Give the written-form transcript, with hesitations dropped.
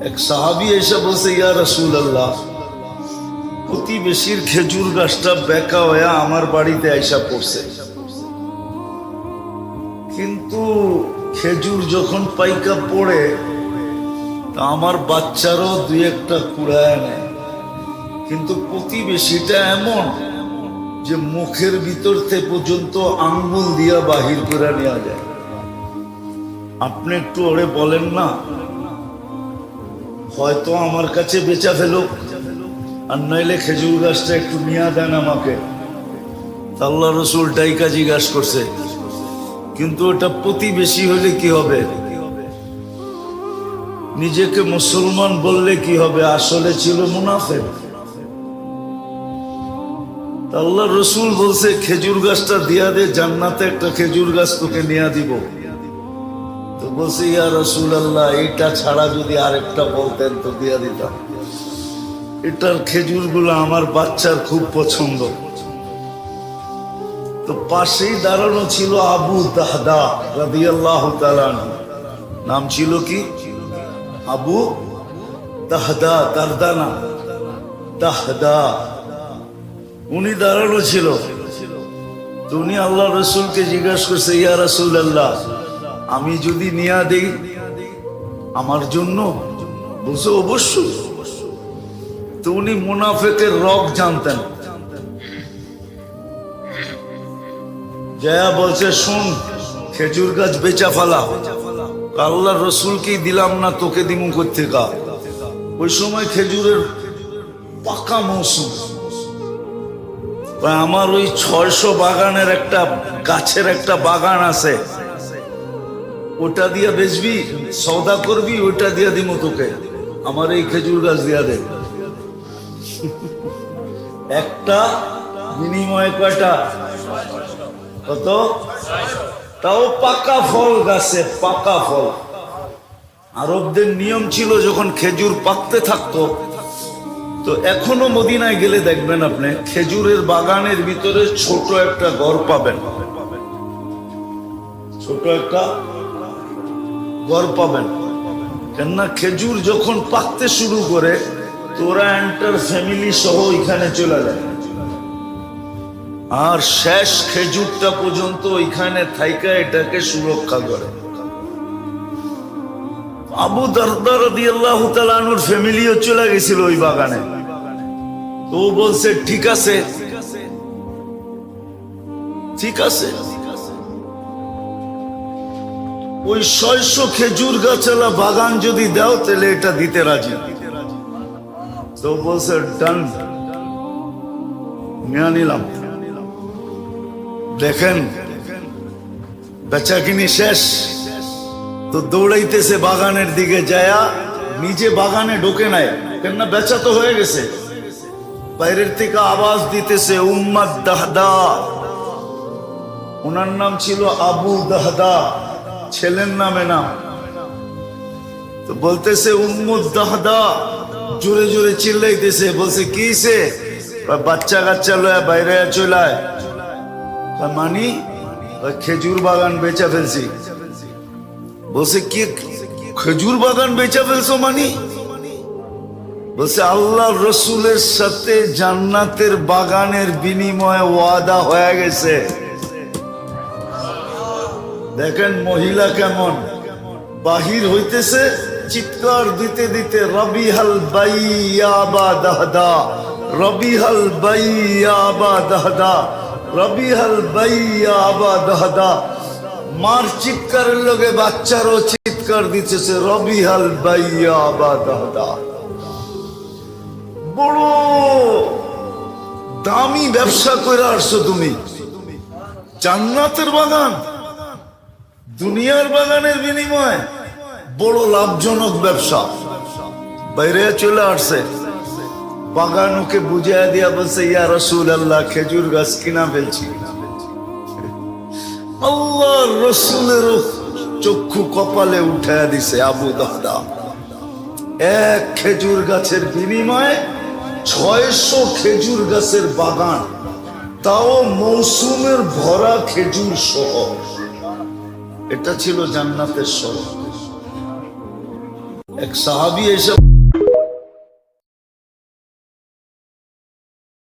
এক সাহাবী এসে বলছে, ইয়া রাসূলুল্লাহ, প্রতিবেশীর খেজুর গাছটা বেঁকা হয়ে আমার বাড়িতে আইসা পড়ছে, কিন্তু খেজুর যখন পাইকা পড়ে তা আমার বাচ্চারও দুই একটা কুড়ায় নেয়, কিন্তু প্রতিবেশীটা এমন যে মুখের ভিতর থেকে পর্যন্ত আঙ্গুল দিয়া বাহির করে নেওয়া যায়। আপনি একটু ওরে বলেন না, হয়তো আমার কাছে বেচা ফেলো, আর নইলে খেজুর গাছটা একটু নিয়ে দেন আমাকে। আল্লাহ রসুল ডাইকা জিজ্ঞাসা করছে, কিন্তু ওটা প্রতিবেশী হলে কি হবে? নিজেকে মুসলমান বললে কি হবে? আসলে ছিল মুনাফিক। আল্লাহ রসুল বলছে, খেজুর গাছটা দিয়া দে, জান্নাতে একটা খেজুর গাছ তোকে নিয়ে দিব। তো বলছে, ইয়া রাসূলুল্লাহ, এটা ছাড়া যদি আরেকটা বলতেন তো দিয়া দিতাম। এটার খেজুর গুলো আমার বাচ্চার খুব পছন্দ। তো পাশেই দাঁড়ানো ছিল আবু দাহদা রাদিয়াল্লাহু তাআলা আনহু। নাম ছিল কি? আবু দাহদা, দারদানা, দাহদা। উনি দাঁড়ানো ছিল। তো উনি আল্লাহ রসুলকে জিজ্ঞাসা করছে, ইয়া রাসূলুল্লাহ, আমি যদি নিয়া দেই আমার জন্য? বলছে, অবশ্যই। তো উনি মুনাফিকের রগ জানতেন। জয়া বলছে, শুন, খেজুর গাছ বেচা ফেলা। আল্লাহ রসুলকেই দিলাম না, তোকে দিমু কোত্থেকা? ওই সময় খেজুরের পাকা মৌসুম। আমার ওই 600 বাগানের একটা গাছের একটা বাগান আছে, ওটা দিয়া বেচবি, সওদা করবি, ওটা দিয়া দিমু তোকে। আমার এই খেজুর গাছ দিয়া দে। একটা বিনিময়ে কয়টা? কত? তাও পাকা ফল গাছে, পাকা ফল। আরবদের নিয়ম ছিল, যখন খেজুর পাকতে থাকতো, তো এখনো মদিনায় গেলে দেখবেন আপনি খেজুরের বাগানের ভিতরে ছোট একটা ঘর পাবেন, ছোট একটা ঘর পাবেন। কেননা খেজুর যখন পাকতে শুরু করে তো ওরা এন্টার ফ্যামিলি সহ এখানে চলে যায়, আর শেষ খেজুরটা পর্যন্ত ওইখানে থাইকা এটাকে সুরক্ষা করে। আবু দারদা রাদিয়াল্লাহু তাআলা আনহুর ফ্যামিলিও চলে গেছিল ওই বাগানে। তো বলছে, ঠিক আছে, ঠিক আছে। ওই 600 খেজুর গাছালা বাগান যদি দাও তাহলে এটা দিতে রাজি। তো বলছে, ডান, নিয়ে নিলাম। দেখেন বেচা কিনি শেষ। তো দৌড়াইতেছে বাগানের দিকে, যায়া নিজে বাগানে ঢোকে নাই, কেননা বেচা তো হয়ে গেছে। বাইরের থেকে আওয়াজ দিতেছে, উম্মাদ দাহদা। ওনার নাম ছিল আবু দাহদা, ছেলের নামে নাম। তো বলতেছে, উম্মুদ দাহদা, জোরে জোরে চিল্লাইতেছে। বলছে, কি সে? বাচ্চা কাচ্চা লয়া বাইরে চলায়। মানি খেজুর বাগান বেচা ফেলছি। বলছে, কি খেজুর বাগান বেচা ফেলছো? মানি বলছে, আল্লাহ রসুলের সাথে জান্নাতের বাগানের বিনিময়ে ওয়াদা হয়ে গেছে। দেখেন মহিলা কেমন বাহির হইতেছে, চিৎকার দিতে দিতে, রবিহাল বাইয়া বা দাহদা, রবিহাল বাইয়া বা দাহদা, রবিহাল বাইয়া বা দাহদা। মার চিৎকারের লগে বাচ্চারও চিৎকার দিতেছে, রবিহাল বাইয়া বা দাহদা। বড় দামি ব্যবসা করে আসছো তুমি। জান্নাতের বাগান, দুনিয়ার বাগানের বিনিময়ে বড় লাভজনক ব্যবসা। বাইরে চলে আসছে, বাগান ওকে বুঝিয়ে দিয়া বলছে, ইয়া রাসূলুল্লাহ, খেজুর গাছ কিনা ফেলছি। আল্লাহ রসুলের চক্ষু কপালে উঠাইয়া দিছে আবু দাহদা। এক খেজুর গাছের বিনিময়ে 600 খেজুর গাছের বাগান, তাও মৌসুমের ভরা খেজুর সহ। এটা ছিল জান্নাতের শহর। এক সাহাবী এসে